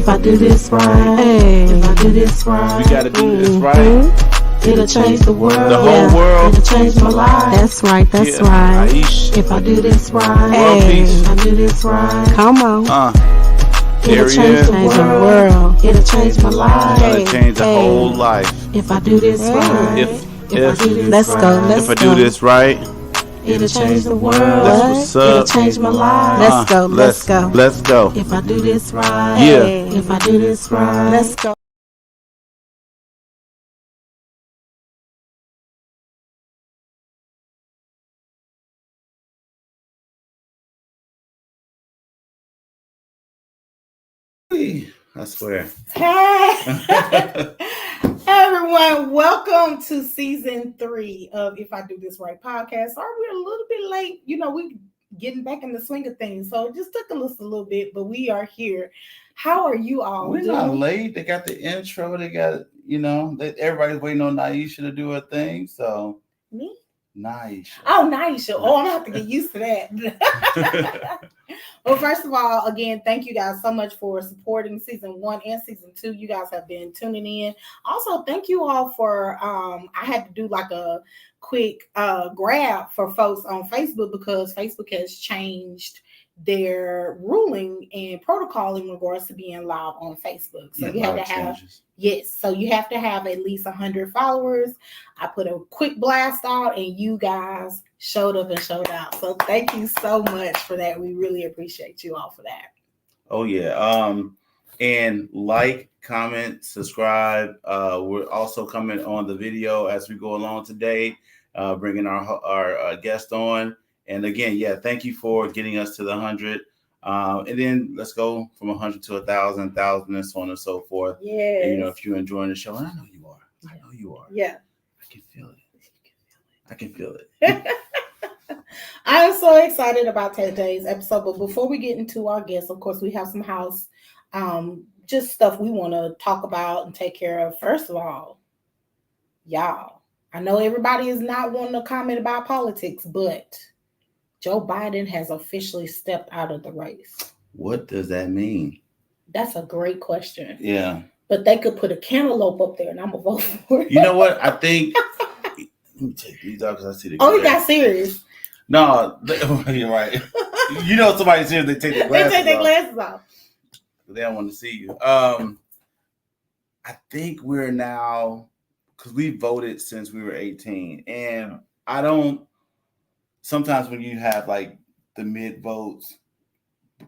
If I do this right, if I do this right, we gotta do this right. It'll change the world. The whole world. It'll change my life. That's right. That's right. Aish. If I do this right, World peace. if I do this right, Come on. it'll change the world. It'll change my life. It'll change the whole life. If I do this right, If I do this Let's right, go. if I do this right, it'll change the world. that's what's It'll up. change my life. Let's go. Let's go. Let's go. If I do this right, Yeah. if I do this right, Let's go. I swear. Hey, everyone, welcome to season 3 of If I Do This Right podcast. Sorry, we're a little bit late. You know, we getting back in the swing of things, so it just took us a little bit, but we are here. How are you all We're doing? not late. They got the intro. They got, everybody's waiting on Niesha to do her thing. So Me? Niesha. Oh, Niesha. Oh, I'm gonna have to get used to that. Well, first of all, again, thank you guys so much for supporting season 1 and season 2. You guys have been tuning in. Also, thank you all for I had to do like a quick grab for folks on Facebook because Facebook has changed their ruling and protocol in regards to being live on Facebook. So you have to have so you have to have at least 100 followers. I put a quick blast out and you guys showed up and showed out. So thank you so much for that. We really appreciate you all for that. Oh yeah. And like, comment, subscribe. We're also coming on the video as we go along today, bringing our guest on. And again, thank you for getting us to the 100. And then let's go from 100 to 1,000, 1,000, and so on and so forth. Yeah. And, if you're enjoying the show, and I know you are. I know you are. Yeah. I can feel it. I can feel it. I am so excited about today's episode. But before we get into our guests, of course, we have some house just stuff we want to talk about and take care of. First of all, y'all, I know everybody is not wanting to comment about politics, but Joe Biden has officially stepped out of the race. What does that mean? That's a great question. Yeah. But they could put a cantaloupe up there and I'm going to vote for it. You know what? I think. Let me take these out because I see the. Oh, he got serious. No, you're right. You know somebody's serious, they take their glasses off. They take their glasses off. They don't want to see you. I think we're now, because we voted since we were 18. And I don't. Sometimes when you have like the mid votes,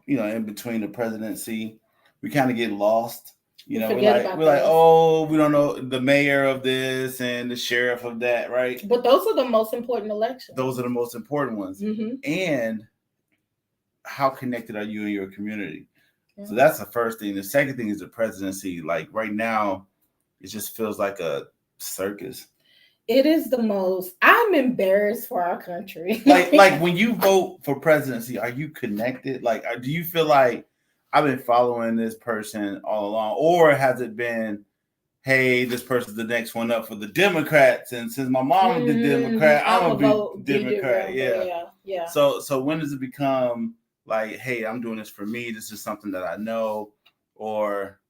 in between the presidency, we kind of get lost. We're like, oh, we don't know the mayor of this and the sheriff of that, right? But those are the most important elections. Those are the most important ones. Mm-hmm. And how connected are you in your community? Yeah. So that's the first thing. The second thing is the presidency. Like right now, it just feels like a circus. It is the most. I'm embarrassed for our country. like when you vote for presidency, are you connected? Like, do you feel like I've been following this person all along, or has it been, hey, this person's the next one up for the Democrats, and since my mom is the Democrat, I'm gonna be Democrat. Yeah. So when does it become like, hey, I'm doing this for me. This is something that I know, or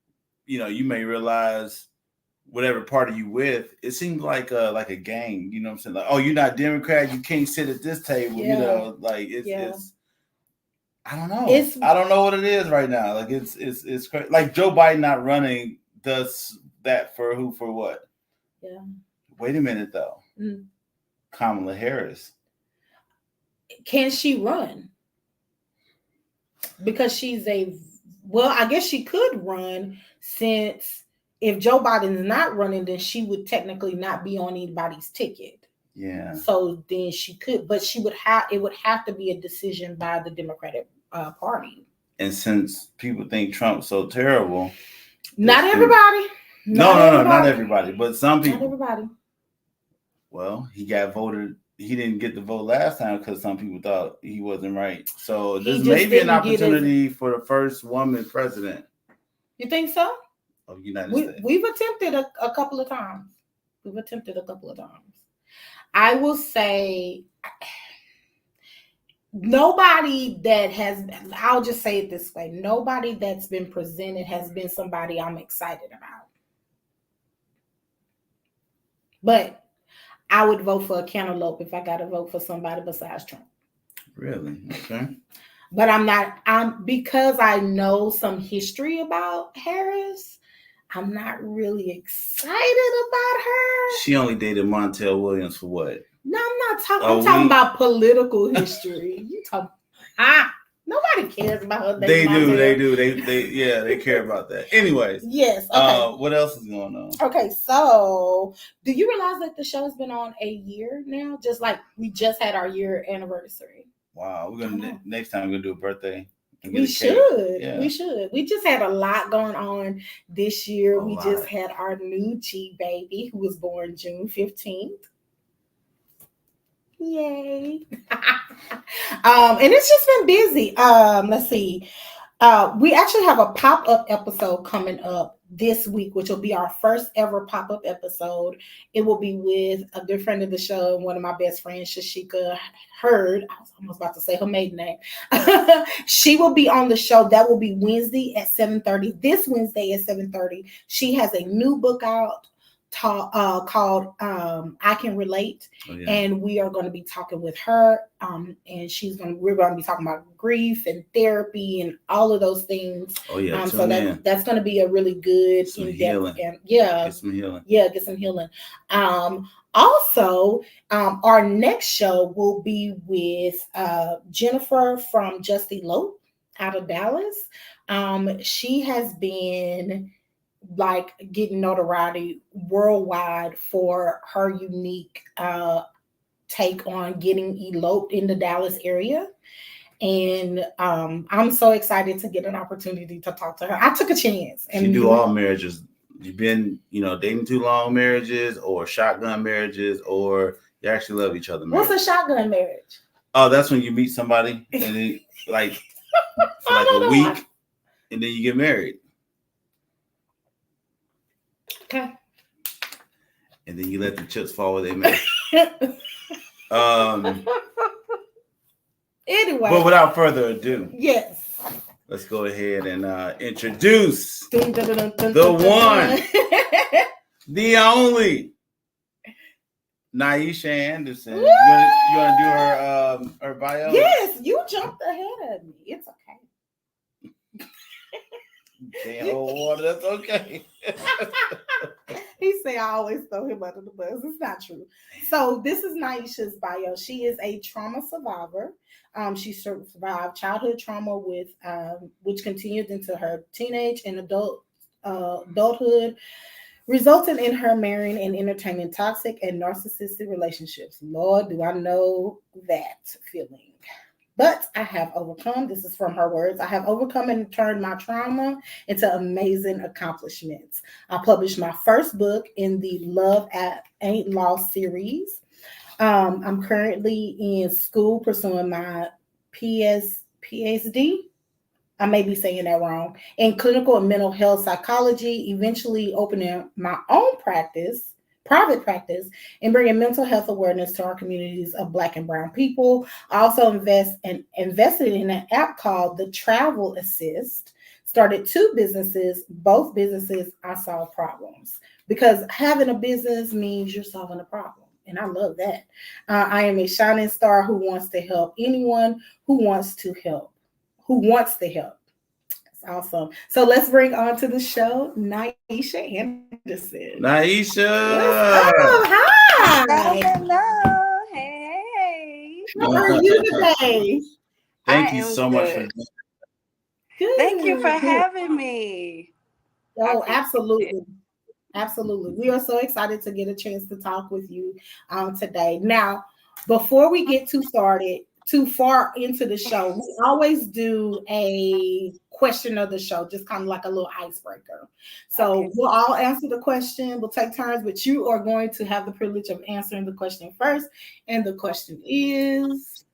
you may realize. Whatever party you with, it seems like a gang. You know what I'm saying? Like, oh, you're not Democrat, you can't sit at this table. Yeah. It's I don't know. I don't know what it is right now. Like it's crazy. Like Joe Biden not running does that for who, for what? Yeah. Wait a minute though. Mm. Kamala Harris. Can she run? Because she's I guess she could run since. If Joe Biden is not running, then she would technically not be on anybody's ticket. Yeah. So then she could, but it would have to be a decision by the Democratic Party. And since people think Trump's so terrible, not everybody. Not everybody, but some people. Not everybody. Well, he got voted. He didn't get the vote last time because some people thought he wasn't right. So this may be an opportunity for the first woman president. You think so? Of the United States. We've attempted a couple of times. I will say nobody that has, I'll just say it this way, nobody that's been presented has been somebody I'm excited about. But I would vote for a cantaloupe if I got to vote for somebody besides Trump. Really? Okay. But I'm because I know some history about Harris, I'm not really excited about her. She only dated Montel Williams for what? No, I'm not talking. I'm talking about political history. You talk. Nobody cares about her. They do. They care about that. Anyways. Yes. Okay. What else is going on? Okay. So, do you realize that the show's been on a year now? Just like we just had our year anniversary. Wow. We're gonna next time we're gonna do a birthday. We should. Yeah. We should. We just had a lot going on this year. We just had our new G baby who was born June 15th. Yay. And it's just been busy. Let's see. We actually have a pop-up episode coming up this week, which will be our first ever pop-up episode. It will be with a good friend of the show, one of my best friends, Shashika Hurd. I was almost about to say her maiden name. She will be on the show. That will be Wednesday at 7:30. This Wednesday at 7:30. She has a new book out called I Can Relate. Oh, yeah. And we are going to be talking with her. And we're going to be talking about grief and therapy and all of those things. Oh yeah. So that's going to be a really good healing. And get some healing. Yeah, get some healing. Also, our next show will be with Jennifer from Just Elope out of Dallas. She has been like getting notoriety worldwide for her unique take on getting eloped in the Dallas area. And I'm so excited to get an opportunity to talk to her. I took a chance. And you do all marriages. You've been, dating too long marriages or shotgun marriages, or you actually love each other. What's a shotgun marriage? Oh, that's when you meet somebody and then, like for like a week and then you get married. Okay. And then you let the chips fall where they may. Anyway. But without further ado. Yes. Let's go ahead and introduce the one, the only, Niesha Anderson. You want to do her bio? Yes, you jumped ahead of me. It's okay. Can't hold water. That's okay. He say I always throw him under the bus. It's not true. So this is Niesha's bio. She is a trauma survivor. She survived childhood trauma with which continued into her teenage and adulthood, resulting in her marrying and entertaining toxic and narcissistic relationships. Lord, do I know that feeling. But I have overcome, this is from her words, I have overcome and turned my trauma into amazing accomplishments. I published my first book in the Love Ain't Lost series. I'm currently in school pursuing my PhD. I may be saying that wrong. In clinical and mental health psychology, eventually opening my own private practice, and bringing mental health awareness to our communities of Black and Brown people. I also invested in an app called the Travel Assist. Started 2 businesses. Both businesses, I solve problems, because having a business means you're solving a problem. And I love that. I am a shining star who wants to help anyone who wants to help. That's awesome. So let's bring on to the show Niesha Anderson. Niesha. Hi. Hello. Hey. How are you today? Thank you so much for Good. Thank you for having me. Oh, absolutely. Absolutely. We are so excited to get a chance to talk with you today. Now, before we get too far into the show, we always do a question of the show, just kind of like a little icebreaker. So we'll all answer the question. We'll take turns, but you are going to have the privilege of answering the question first. And the question is,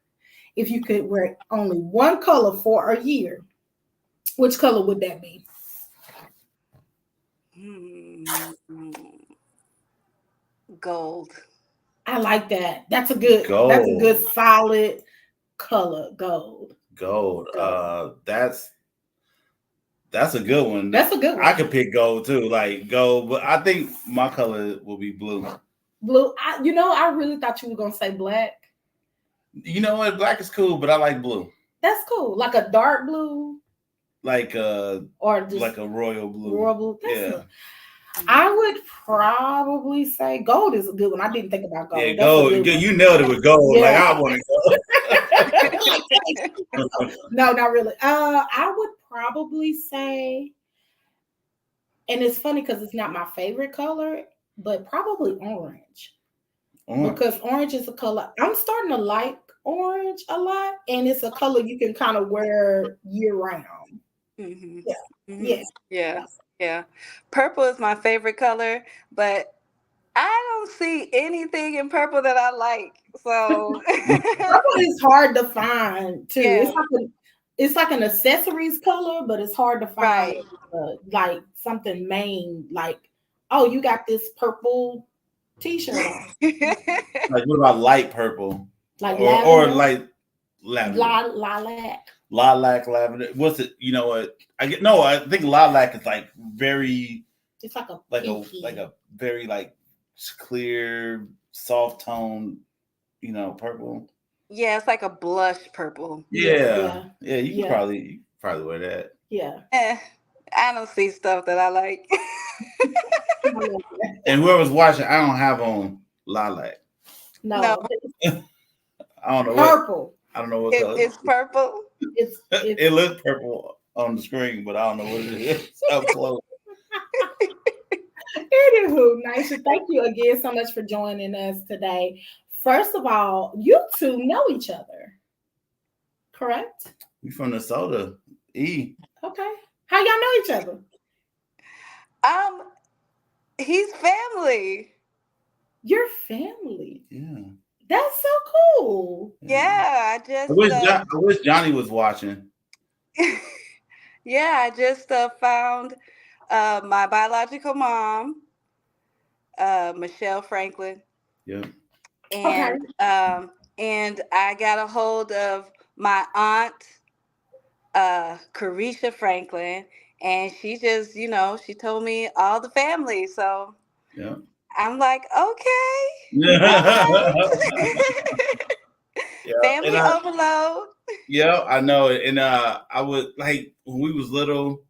if you could wear only one color for a year, which color would that be? Gold. I like that. That's a good solid color gold? Gold. That's a good one. That's a good one. I could pick gold too, like gold, but I think my color will be blue. Blue. I really thought you were gonna say black. You know what? Black is cool, but I like blue. That's cool. Like a dark blue. Like or just like a royal blue. Royal blue. Yeah. I would probably say gold is a good one. I didn't think about gold. Yeah, gold. You nailed it with gold. Yeah. Like I want to go. No, not really. I would probably say, and it's funny because it's not my favorite color, but probably orange. Because orange is a color I'm starting to like orange a lot, and it's a color you can kind of wear year round. Mm-hmm. Yeah. Mm-hmm. Yeah. Purple is my favorite color, but I don't see anything in purple that I like. So purple is hard to find too. Yeah. It's like an accessories color, but it's hard to find Right. Like something main. Like, oh, you got this purple T-shirt on. Like what about light purple? Like or light lavender? Lilac. Lavender. What's it? You know what? I think lilac is like very. It's like a very like clear, soft tone. Purple. Yeah, it's like a blush purple. Yeah. You can probably wear that. Yeah. I don't see stuff that I like. And whoever's watching, I don't have on lilac. No. I don't know purple. I don't know what color. It's purple. It looks purple on the screen, but I don't know what it is up close. Anywho, Niesha, thank you again so much for joining us today. First of all, you two know each other, correct? We from Minnesota. Okay. How y'all know each other? He's family. Your family? Yeah. That's so cool. Yeah, I wish Johnny was watching. Yeah, I just found my biological mom, Michelle Franklin. Yeah. And and I got a hold of my aunt, Carisha Franklin, and she just, she told me all the family. So yeah. I'm like, okay. Family overload. Yeah, I know it. And I would like when we was little,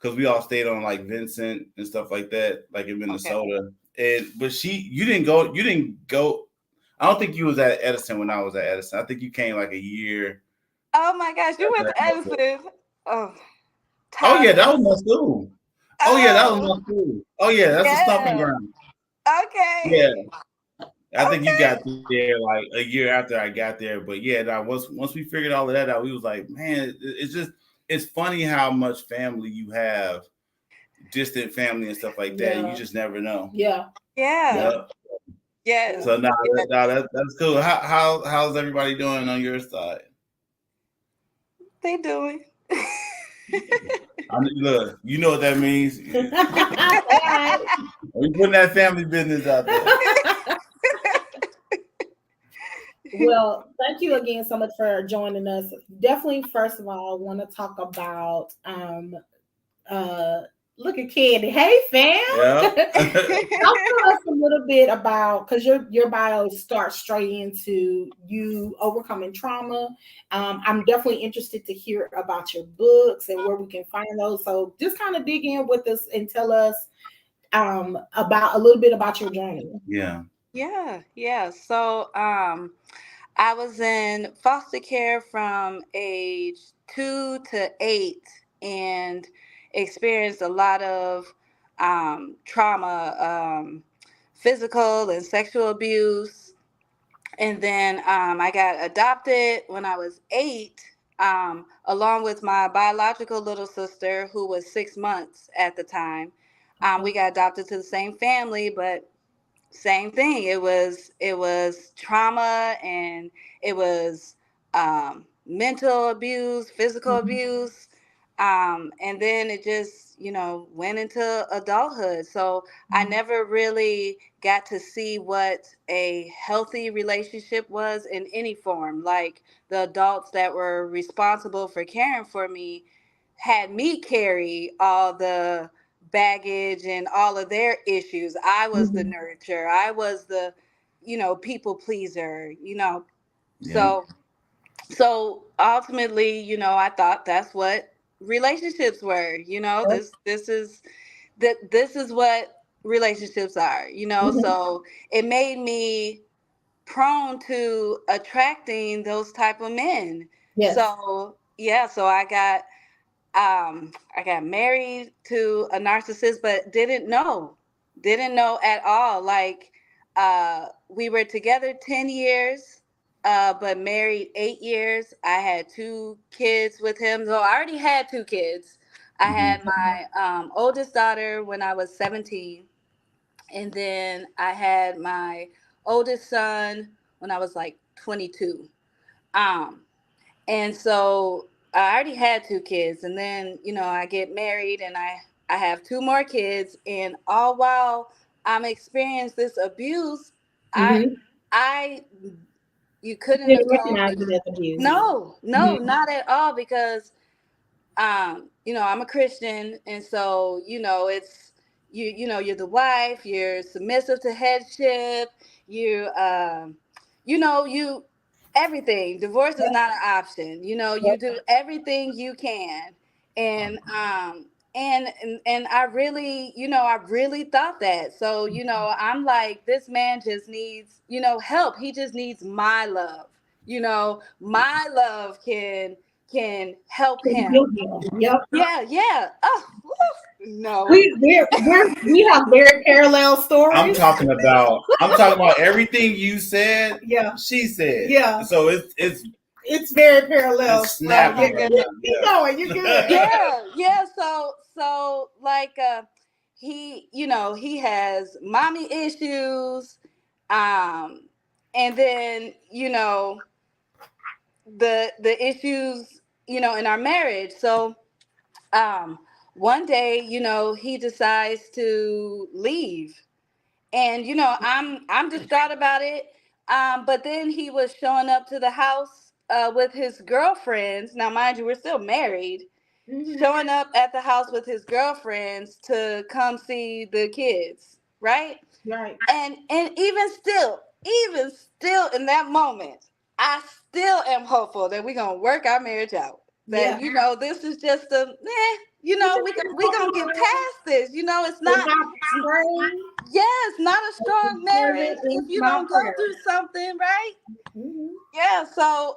because we all stayed on like Vincent and stuff like that, like in Minnesota. Okay. But you didn't go. I don't think you was at Edison when I was at Edison. I think you came like a year. Oh my gosh, you went to Edison. Oh yeah, that was my school. Oh yeah, that was my school. Oh yeah, that's the stomping ground. Okay. Yeah. I think you got there like a year after I got there. But yeah, once we figured all of that out, we was like, man, it's funny how much family you have, distant family and stuff like that. You just never know. Yeah. So that's cool. How's everybody doing on your side? They doing. Look, you know what that means. We putting that family business out there. Well, thank you again so much for joining us. Definitely, first of all, I want to talk about look at Candy. Hey, fam. Yeah. Tell us a little bit about, because your bio starts straight into you overcoming trauma. I'm definitely interested to hear about your books and where we can find those. So just kind of dig in with us and tell us about a little bit about your journey. Yeah. So I was in foster care from age 2 to 8 and experienced a lot of trauma, physical and sexual abuse. And then I got adopted when I was 8, along with my biological little sister, who was 6 months at the time. We got adopted to the same family, but same thing. It was trauma, and it was mental abuse, physical abuse. And then it just, went into adulthood. So I never really got to see what a healthy relationship was in any form. Like the adults that were responsible for caring for me had me carry all the baggage and all of their issues. I was the nurturer. I was the, people pleaser, Yeah. So so ultimately, I thought that's what relationships were. This is what relationships are. So it made me prone to attracting those type of men. Yes. So yeah, so I got married to a narcissist, but didn't know at all. Like, we were together 10 years, but married 8 years. I had 2 kids with him. So I already had 2 kids. I had my oldest daughter when I was 17, and then I had my oldest son when I was like 22. Um, and so I already had 2 kids, and then I get married, and I have 2 more kids, and all while I'm experiencing this abuse, I Mm-hmm. I you couldn't have Didn't told recognize me. it as abuse. No, no, Mm-hmm. not at all, because I'm a Christian, and so it's you're the wife, you're submissive to headship, you you everything. Divorce is not an option. You do everything you can, and I really thought that. So I'm like, this man just needs help. He just needs my love. My love can help him. Yep. Yeah, yeah. Oh, woo. No. We have very parallel I'm stories. talking about everything you said. Yeah. She said. Yeah. So it's very parallel. it's snapping right now. Keep Yeah. going. You're good. Yeah. So like, he has mommy issues, and then the issues in our marriage. So um one day he decides to leave, and I'm distraught about it. But then he was showing up to the house with his girlfriends. Now, mind you, we're still married. Mhm. Showing up at the house with his girlfriends to come see the kids, right? Right. And even still in that moment, I still am hopeful that we're gonna work our marriage out. That Yeah. this is just we gonna get past this. It's It's not. not praying. Yes, not a strong marriage if It's you my don't go prayer. through something, right? Mhm. Yeah. So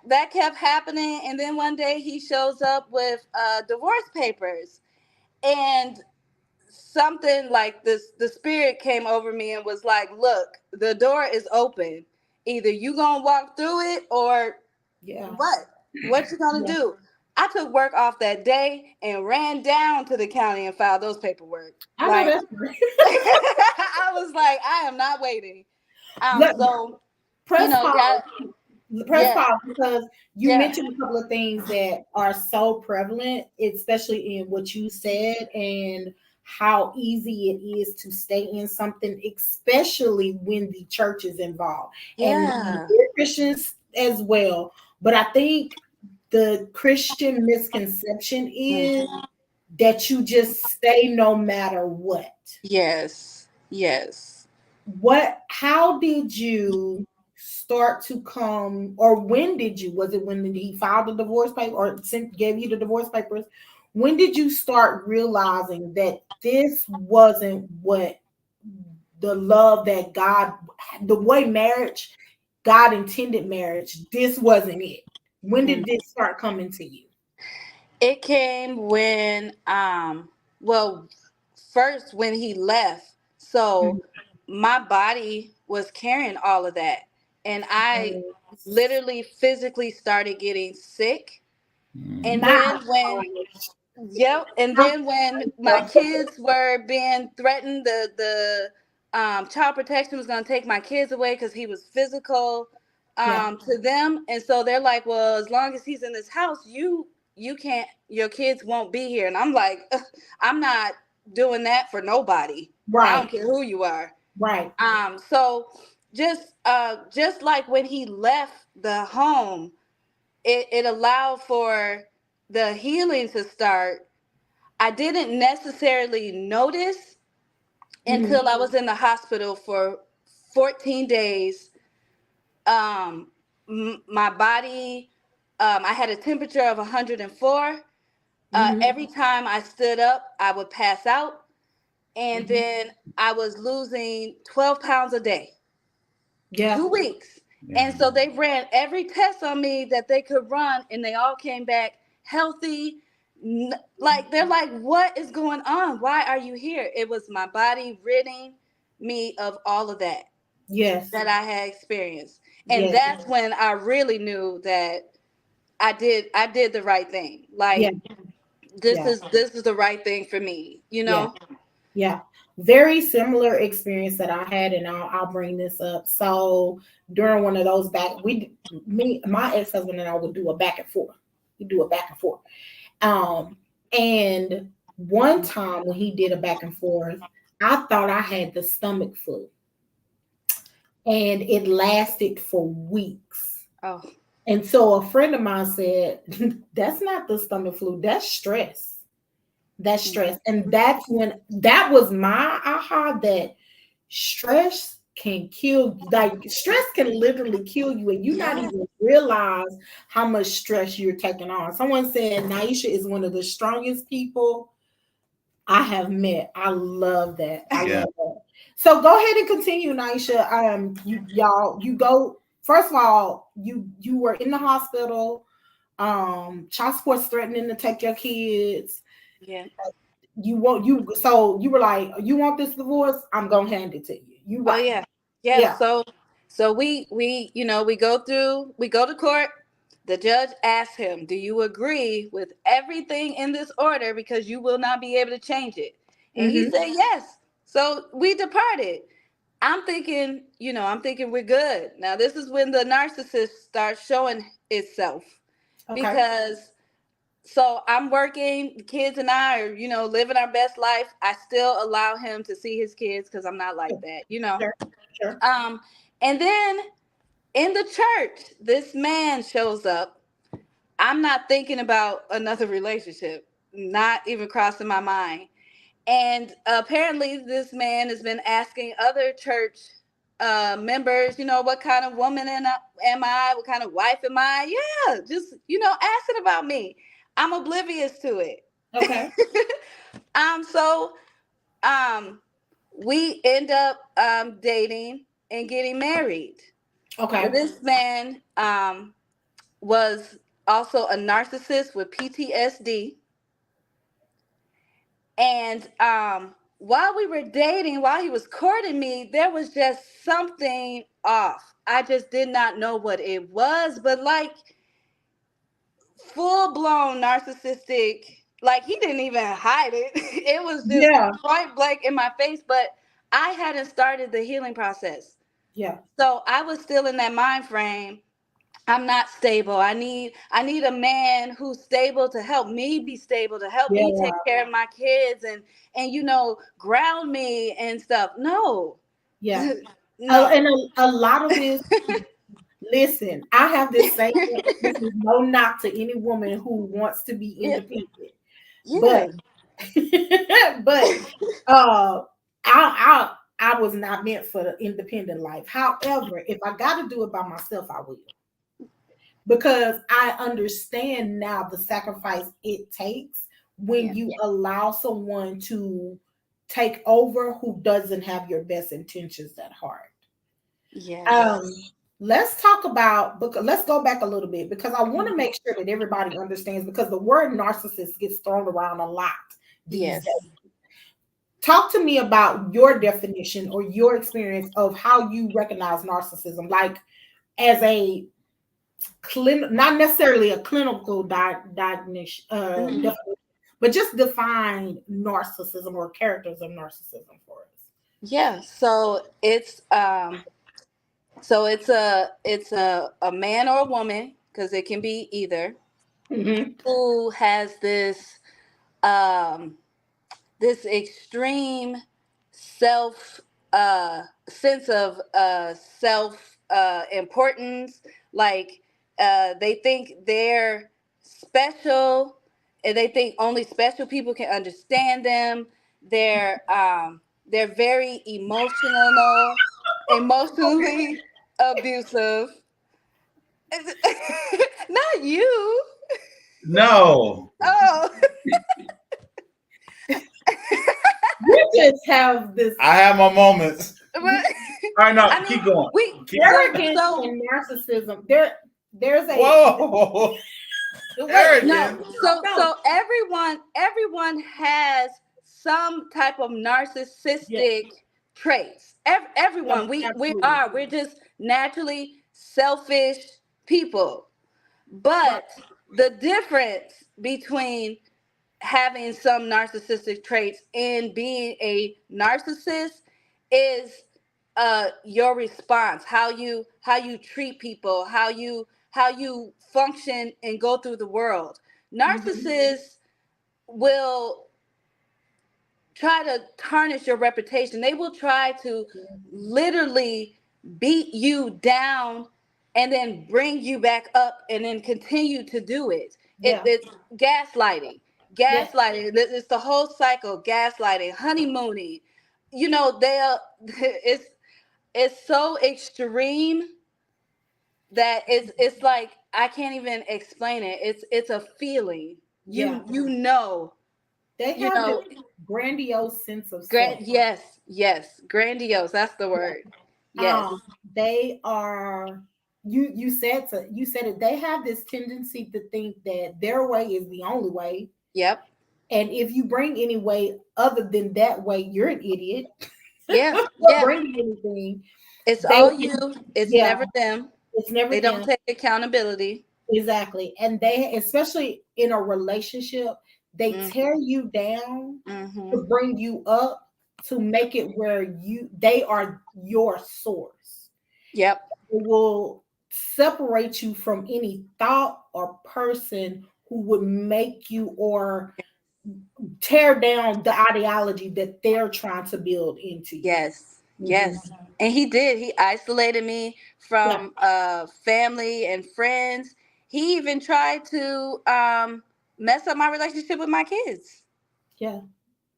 that kept happening, and then one day he shows up with divorce papers, and something like this, the spirit came over me and was like, look, the door is open. Either you gonna walk through it, or Yeah. what you gonna Yeah. do? I took work off that day and ran down to the county and filed those paperwork. I know Like, that's right. I was like, I am not waiting. Look, So press pause. God, Press yeah, pause because you yeah, mentioned a couple of things that are so prevalent, especially in what you said, and how easy it is to stay in something, especially when the church is involved. And yeah. we're Christians as well. But I think the Christian misconception is Mhm. that you just stay no matter what. Yes, yes. How did you start to come, or when did you, was it when he filed the divorce paper or gave you the divorce papers? When did you start realizing that this wasn't what the love that God, the way God intended marriage, this wasn't it? When did Mhm. this start coming to you? It came when, well, first when he left. So my body was carrying all of that. And I literally physically started getting sick. And My then yep. And then when my kids were being threatened, the child protection was going to take my kids away because he was physical. to them. And so they're like, well, as long as he's in this house, you can't, your kids won't be here. And I'm like, I'm not doing that for nobody. Right. I don't care who you are. Right. So just like when he left the home, it allowed for the healing to start. I didn't necessarily notice until I was in the hospital for 14 days. My body, I had a temperature of 104. Every time I stood up, I would pass out. And then I was losing 12 pounds a day. 2 weeks. Yeah. And so they ran every test on me that they could run, and they all came back healthy. Like, they're like, what is going on? Why are you here? It was my body ridding me of all of that. Yes. That I had experienced. And that's when I really knew that I did the right thing. Like, this is the right thing for me, you know? Yeah. Very similar experience that I had, and I'll bring this up. So during one of those my ex-husband and I would do a back and forth. We do a back and forth. And one time when he did a back and forth, I thought I had the stomach flu. And it lasted for weeks. Oh. And so a friend of mine said, that's not the stomach flu, that's stress. That's stress. And that was my aha, that stress can kill, like stress can literally kill you, and you not even realize how much stress you're taking on. Someone said Niesha is one of the strongest people I have met. I love that. I love that. So go ahead and continue, Niesha. You go, first of all, you were in the hospital, child support's threatening to take your kids. Yeah. You were like, you want this divorce? I'm gonna hand it to you. Oh yeah. So we go to court. The judge asked him, do you agree with everything in this order, because you will not be able to change it? And he said yes. So we departed. I'm thinking we're good. Now this is when the narcissist starts showing itself. Okay. Because so I'm working, the kids and I are, living our best life. I still allow him to see his kids because I'm not like that, Sure. And then in the church, this man shows up. I'm not thinking about another relationship, not even crossing my mind. And apparently this man has been asking other church members, what kind of woman am I? What kind of wife am I? Yeah, just, asking about me. I'm oblivious to it. Okay. We end up dating and getting married. Okay. But this man was also a narcissist with PTSD. And while we were dating, while he was courting me, there was just something off. I just did not know what it was, but like full-blown narcissistic, like he didn't even hide it. It was just point blank in my face, but I hadn't started the healing process. Yeah. So I was still in that mind frame. I'm not stable. I need a man who's stable to help me be stable, to help me take care of my kids and ground me and stuff. No. Yeah. No. And a lot of this, listen, I have this saying, this is no knock to any woman who wants to be independent. Yeah. But I was not meant for the independent life. However, if I got to do it by myself, I will. Because I understand now the sacrifice it takes when you allow someone to take over who doesn't have your best intentions at heart. Yeah. Let's talk about, let's go back a little bit, because I want to make sure that everybody understands, because the word narcissist gets thrown around a lot these days. Talk to me about your definition or your experience of how you recognize narcissism, like as a not necessarily a clinical diagnosis, but just define narcissism or characters of narcissism for us. Yeah, so it's So it's a man or a woman, because it can be either, who has um this extreme self sense of self importance. Like they think they're special, and they think only special people can understand them. They're very emotionally abusive. Not you. No. Oh. You just have this I have my moments. But, All right, no, I mean, keep going. arrogance so and narcissism. There's a Whoa. no. Arrogance. So everyone has some type of narcissistic traits. Everyone. We're just naturally selfish people. But the difference between having some narcissistic traits and being a narcissist is your response, how you treat people, how you function and go through the world. Narcissists will try to tarnish your reputation. They will try to literally beat you down and then bring you back up and then continue to do it. It's gaslighting. It's the whole cycle. Gaslighting, honeymooning. They'll it's so extreme that it's like I can't even explain it. It's a feeling. You know. They You have know, this grandiose sense of self. yes, grandiose. That's the word. Yes. They are. You said it. They have this tendency to think that their way is the only way. Yep. And if you bring any way other than that way, you're an idiot. Yeah. Bring anything. It's all you. It's never them. It's never They them. don't take accountability. Exactly. And they, especially in a relationship, they tear you down to bring you up, to make it where they are your source. Yep. It will separate you from any thought or person who would make you or tear down the ideology that they're trying to build into you. Yes. And he did. He isolated me from family and friends. He even tried to mess up my relationship with my kids. Yeah.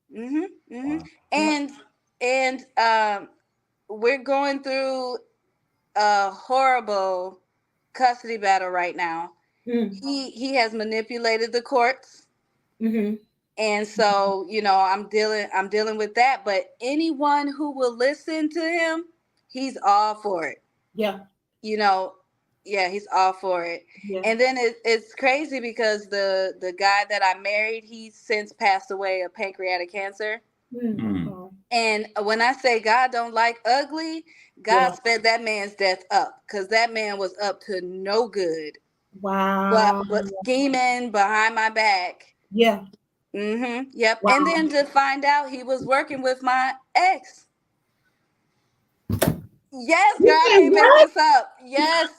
Wow. And we're going through a horrible custody battle right now. He has manipulated the courts. And so, I'm dealing with that. But anyone who will listen to him, he's all for it. Yeah. He's all for it. Yeah. And then it's crazy because the guy that I married, he's since passed away of pancreatic cancer. And when I say God don't like ugly, God sped that man's death up, because that man was up to no good. Wow. But scheming behind my back. Yeah. Yep. Wow. And then to find out he was working with my ex. Yes, girl, I ain't make this up. Yes.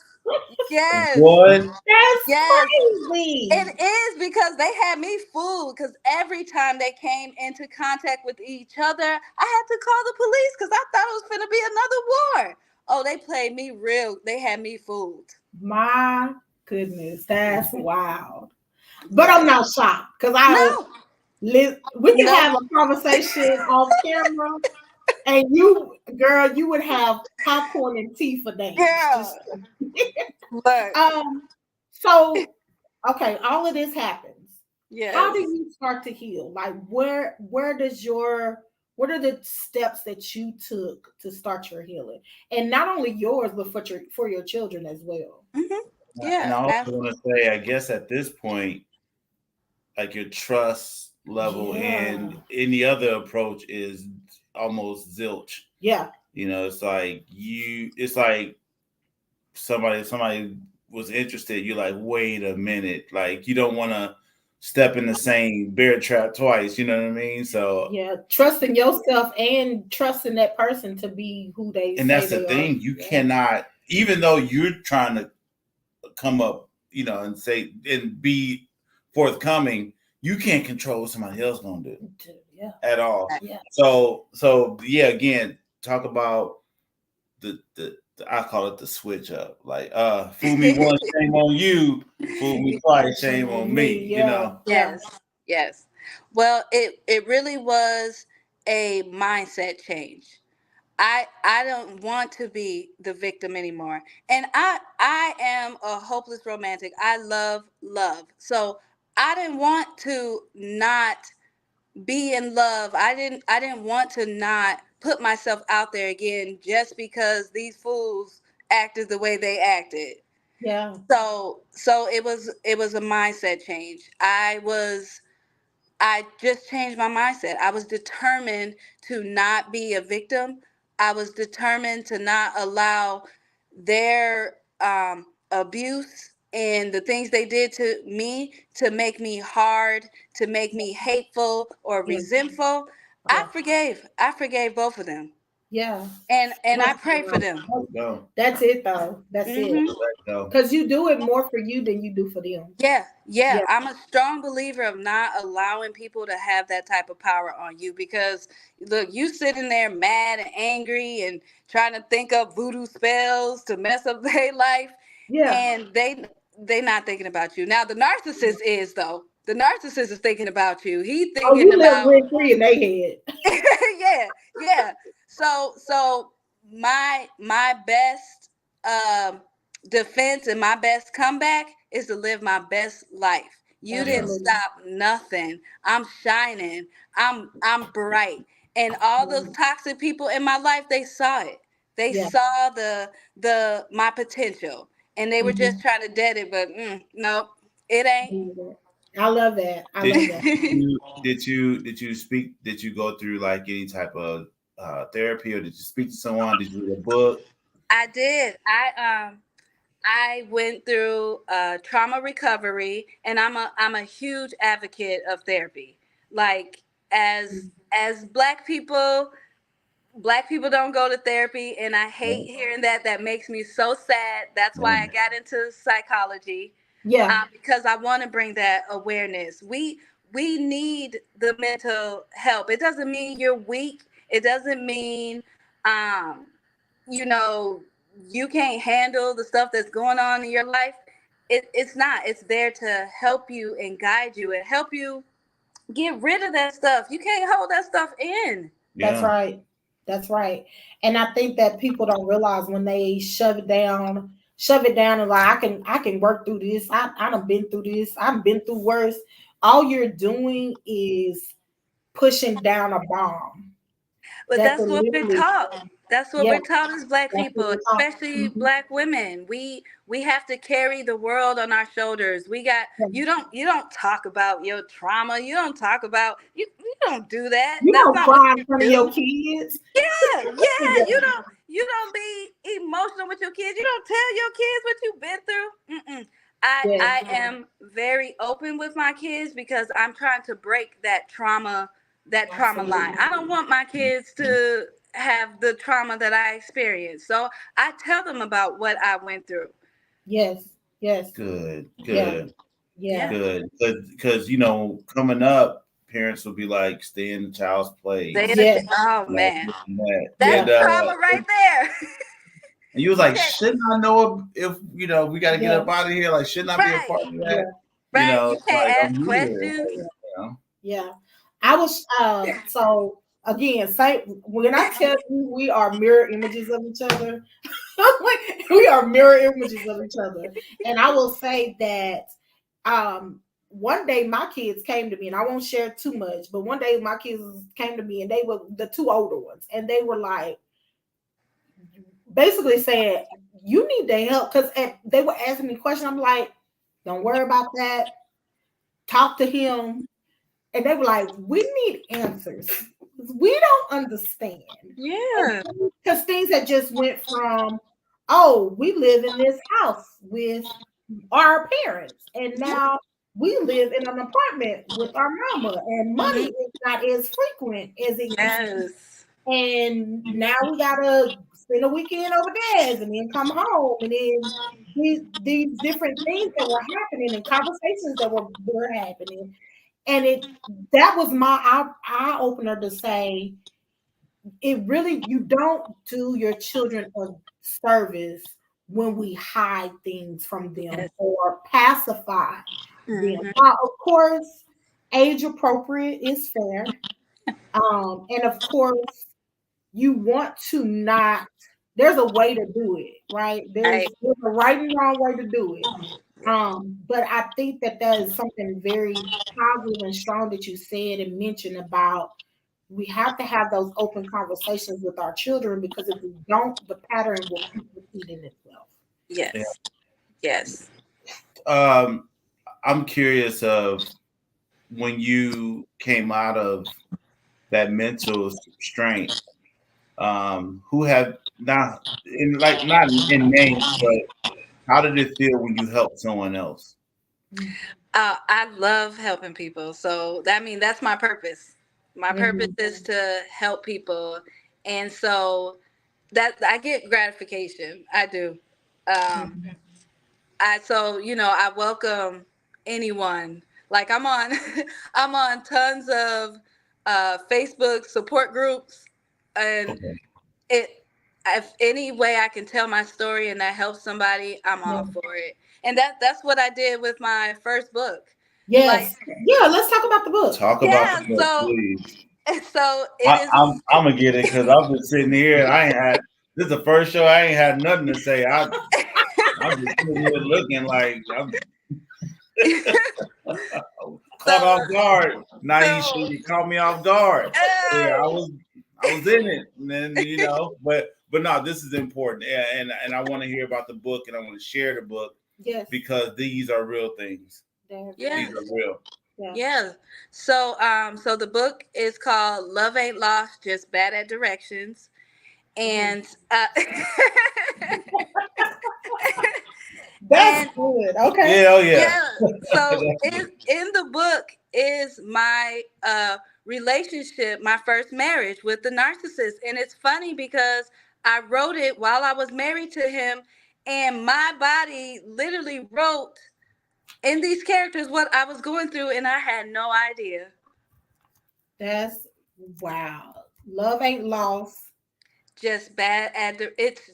What? That's crazy. It is, because they had me fooled, because every time they came into contact with each other, I had to call the police because I thought it was going to be another war. Oh, they played me real. They had me fooled. My goodness, that's wild. But I'm not shocked, because we can have a conversation off camera, and you would have popcorn and tea for days. So okay, all of this happens. Yeah. How do you start to heal? Like, what are the steps that you took to start your healing? And not only yours, but for your children as well. Yeah. And I also want to say, I guess at this point, like, your trust level and any other approach is almost zilch. Yeah. It's like somebody was interested. You're like, wait a minute. Like, you don't want to step in the same bear trap twice. You know what I mean? So yeah, trusting yourself and trusting that person to be who they and say that's the they are. thing. You cannot, even though you're trying to come up, and say and be forthcoming, you can't control what somebody else gonna do at all. Yeah. So yeah, again, talk about the I call it the switch up. Like fool me once, shame on you. Fool me twice, shame on me. Yes. Well, it really was a mindset change. I don't want to be the victim anymore. And I am a hopeless romantic. I love love. So I didn't want to not be in love. I didn't want to not put myself out there again just because these fools acted the way they acted. Yeah. So it was a mindset change. I just changed my mindset. I was determined to not be a victim. I was determined to not allow their abuse and the things they did to me to make me hard, to make me hateful or resentful. I forgave both of them. Yeah. And I pray for them. That's it though. That's it. Because you do it more for you than you do for them. Yeah. I'm a strong believer of not allowing people to have that type of power on you because look, you sitting there mad and angry and trying to think up voodoo spells to mess up their life. Yeah. And they not thinking about you. Now the narcissist is though. The narcissist is thinking about you. He thinking about rent free in their head. yeah. So my best defense and my best comeback is to live my best life. You didn't stop nothing. I'm shining. I'm bright. And all those toxic people in my life, they saw it. They saw the my potential, and they were just trying to dead it, but no, it ain't. I love that. Did you go through like any type of therapy, or did you speak to someone? Did you read a book? I did. I went through trauma recovery, and I'm a huge advocate of therapy. Like as Black people don't go to therapy, and I hate hearing that. That makes me so sad. That's why I got into psychology. Because I want to bring that awareness. We need the mental help. It doesn't mean you're weak. It doesn't mean you can't handle the stuff that's going on in your life. It's not. It's there to help you and guide you and help you get rid of that stuff. You can't hold that stuff in. That's right. That's right. And I think that people don't realize when they shove it down and like I can work through this. I done been through this. I've been through worse. All you're doing is pushing down a bomb. But that's what we're taught. That's what we're taught as Black people, especially Black women. We have to carry the world on our shoulders. You don't talk about your trauma. You don't talk about you don't do that. You don't cry in front of your kids. Yeah. You don't be emotional with your kids. You don't tell your kids what you've been through. I am very open with my kids because I'm trying to break that trauma line. I don't want my kids to have the trauma that I experienced. So I tell them about what I went through. Yes. Good. Yeah. Good. Because coming up, parents will be like, stay in the child's place. Oh man. That's trauma right there. And you was like, shouldn't I know if we got to get up out of here? Like, shouldn't I be a part of that? Right. You can't ask questions. Yeah. I was so again, when I tell you we are mirror images of each other, we are mirror images of each other. And I will say that one day my kids came to me, and I won't share too much, but one day my kids came to me, and they were the two older ones, and they were like basically saying, you need their help, because they were asking me questions. I'm like, don't worry about that. Talk to him. And they were like, we need answers. We don't understand. Yeah. Because things that just went from, we live in this house with our parents. And now we live in an apartment with our mama, and money is not as frequent as it used to be. And now we gotta spend a weekend over there and then come home, and then these different things that were happening and conversations that were happening. And that was my eye opener to say, it really, you don't do your children a service when we hide things from them or pacify them. Now, of course, age appropriate is fair. And of course, you want to not, there's a way to do it, right? There's a right and wrong way to do it. But I think that is something very positive and strong that you said and mentioned about, we have to have those open conversations with our children, because if we don't, the pattern will keep repeating itself. Yes. I'm curious of when you came out of that mental restraint, who have not in names, but how did it feel when you helped someone else? I love helping people. So that's my purpose. My purpose is to help people. And so that I get gratification. I do. I welcome anyone. Like I'm on I'm on tons of Facebook support groups, and if any way I can tell my story and that helps somebody, I'm all for it. And that's what I did with my first book. Yes. Let's talk about the book. Talk about the book, please. So I'm gonna get it, because I've been sitting here. This is the first show I ain't had nothing to say. I'm just sitting here looking like I'm caught off guard. Niesha, you caught me off guard. Yeah, I was in it, and then but no, this is important, and I want to hear about the book, and I want to share the book, because these are real things. These are real. Yeah. So the book is called Love Ain't Lost, Just Bad at Directions. And that's good. Okay. Yeah. So in the book is my relationship, my first marriage with the narcissist. And it's funny because I wrote it while I was married to him, and my body literally wrote in these characters what I was going through, and I had no idea. That's wow. Love Ain't Lost. It's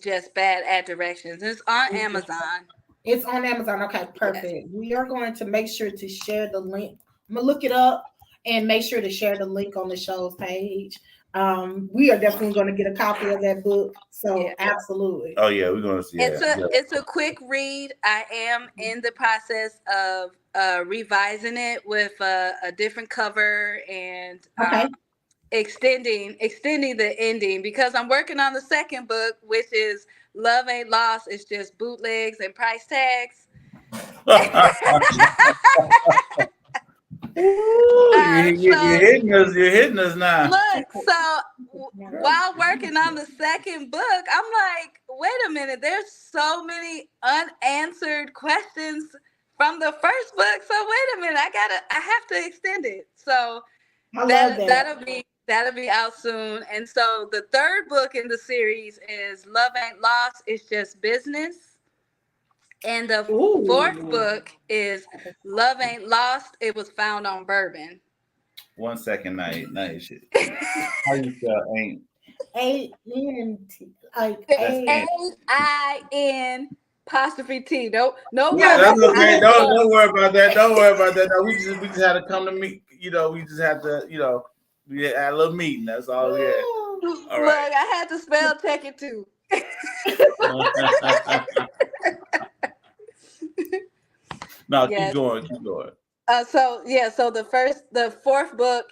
just bad at directions. It's on Amazon. It's on Amazon. Okay, perfect. Yes. We are going to make sure to share the link. I'm gonna look it up and make sure to share the link on the show's page. We are definitely going to get a copy of that book. So absolutely. Oh yeah, we're going to see it. It's a quick read. I am in the process of revising it with a different cover and extending the ending, because I'm working on the second book, which is Love Ain't Lost. It's just bootlegs and price tags. You're hitting us now. Look, so while working on the second book, I'm like, wait a minute, there's so many unanswered questions from the first book. So wait a minute, I have to extend it. So that'll be out soon. And so the third book in the series is Love Ain't Lost, It's Just Business. And the fourth book is Love Ain't Lost, It Was Found on Bourbon. 1 second, Niesha. How you spell ain't? A-N-T. A-I-N apostrophe T. No. Yeah, that's okay. Don't worry about that. No, we just had to come to meet. We just had to, we had a little meeting. That's all we had. All right. Look, I had to spell check it too. No, keep going. So the fourth book,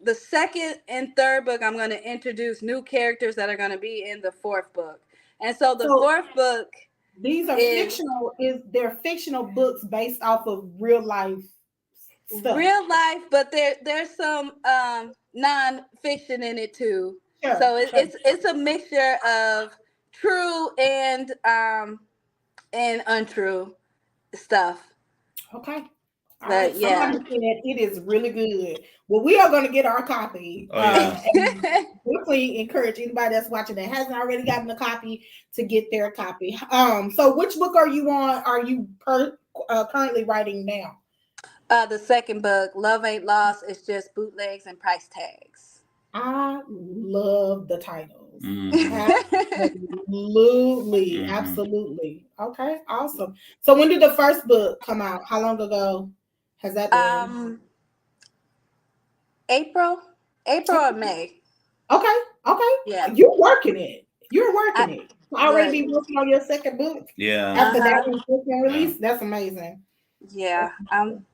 the second and third book, I'm going to introduce new characters that are going to be in the fourth book. And so the fourth book, these are fictional. They're fictional books based off of real life stuff. Real life, but there's some non-fiction in it too. Sure, it's a mixture of true and and untrue stuff. Okay. All But right. yeah. Somebody said that it is really good. Well, we are going to get our copy. Oh, yeah. And definitely encourage anybody that's watching that hasn't already gotten a copy to get their copy. So which book are you on? Are you currently writing now? The second book, Love Ain't Lost, it's just bootlegs and price tags. I love the titles. Mhm. Absolutely. Mhm. Absolutely. Okay. Awesome. So when did the first book come out? How long ago has that been? April or May. Okay. Okay. Yeah. You're working it. You're working it. Already Look, be working on your second book Yeah. after that uh-huh. one's been released. That's amazing. Yeah. I'm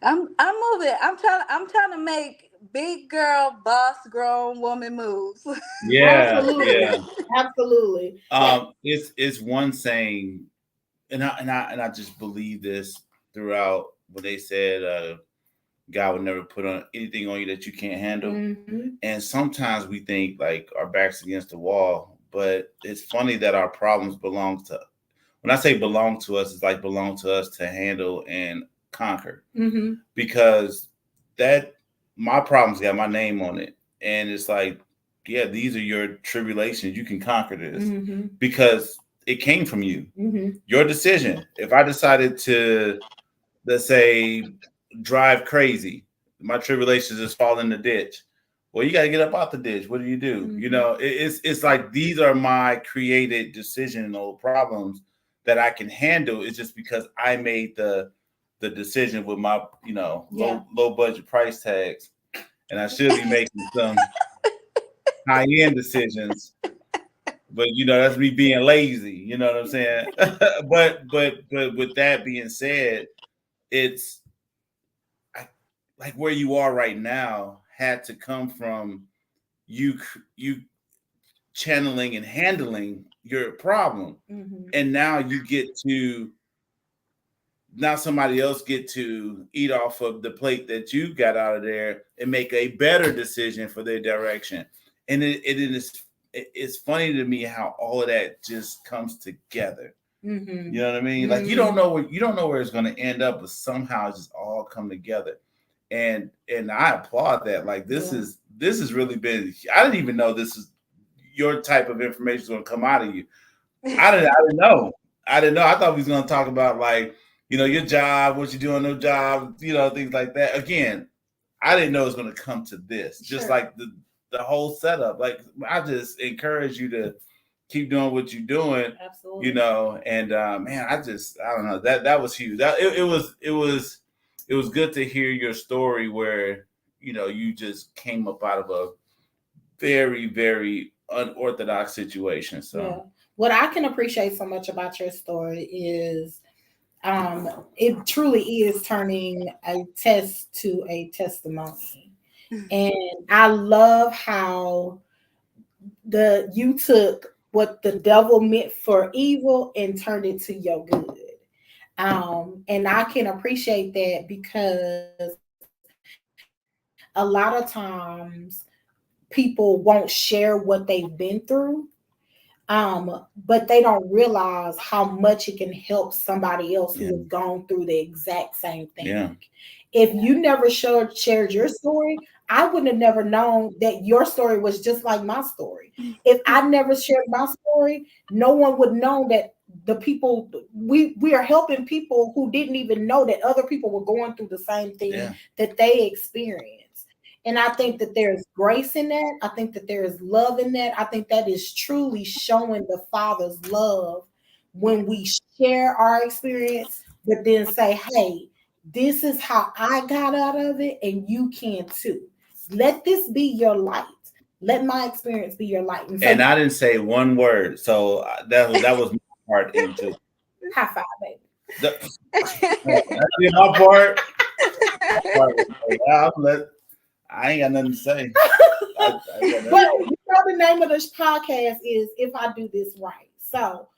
moving. I'm trying to make big girl, boss grown woman moves. Yeah. Absolutely. Yeah. Absolutely. It's one saying, and I just believe this throughout when they said God would never put on anything on you that you can't handle. Mm-hmm. And sometimes we think like our backs against the wall, but it's funny that our problems belong to. When I say belong to us, it's like belong to us to handle and conquer. Mm-hmm. Because that my problems got my name on it, and it's like, yeah, these are your tribulations. You can conquer this Mm-hmm. because it came from you. Mm-hmm. Your decision. If I decided to, let's say, drive crazy, my tribulations just fall in the ditch. Well, you got to get up out the ditch. What do? Mm-hmm. You know, it's like these are my created decisional problems that I can handle. It's just because I made the decision with my low budget price tags, and I should be making some high end decisions. But that's me being lazy. You know what I'm saying? but with that being said, it's like where you are right now had to come from you channeling and handling your problem, and now somebody else get to eat off of the plate that you got out of there and make a better decision for their direction. And it's funny to me how all of that just comes together. Mm-hmm. You know what I mean? Like you don't know where it's going to end up, but somehow it just all come together. And I applaud that. Like this is really been. I didn't even know this is your type of information is going to come out of you. I didn't know. I thought we was going to talk about like your job, what you do on no job, things like that. Again, I didn't know it was going to come to this. Just like the whole setup. Like I just encourage you to keep doing what you're doing. Absolutely. And man, I don't know, that was huge. It was good to hear your story where you just came up out of a very, very unorthodox situation. So what I can appreciate so much about your story is it truly is turning a test to a testimony. And I love how you took what the devil meant for evil and turned it to your good. And I can appreciate that because a lot of times people won't share what they've been through, but they don't realize how much it can help somebody else who has gone through the exact same thing. Yeah. If you never shared your story, I wouldn't have never known that your story was just like my story. If I never shared my story, no one would know that the people we are helping people who didn't even know that other people were going through the same thing that they experienced. And I think that there's grace in that. I think that there is love in that. I think that is truly showing the Father's love when we share our experience, but then say, hey, this is how I got out of it, and you can too. Let this be your light. Let my experience be your light. And I didn't say one word, so that was my part into it. High five, baby. That's my part. I ain't got nothing to say. But the name of this podcast is If I Do This Right. So,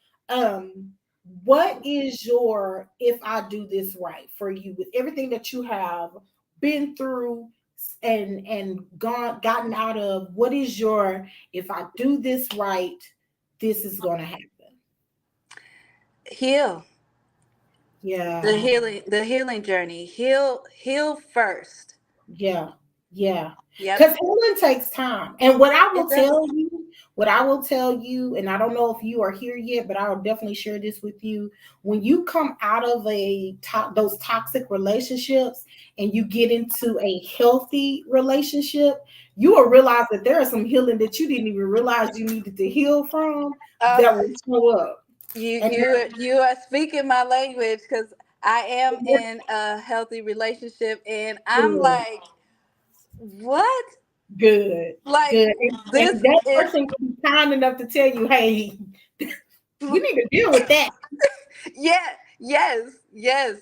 what is your If I Do This Right for you with everything that you have been through and gotten out of? What is your If I do this right, this is going to happen? heal. Yeah. The healing journey. Heal first. Yeah. Yeah. Yep. Because healing takes time. And what I will It does. tell you, and I don't know if you are here yet, but I will definitely share this with you. When you come out of those toxic relationships and you get into a healthy relationship, you will realize that there is some healing that you didn't even realize you needed to heal from that will show up. You are speaking my language, because I am in a healthy relationship, and I'm like, what? Good. Like, Good. this And that is person can be kind enough to tell you, hey, you need to deal with that. yes,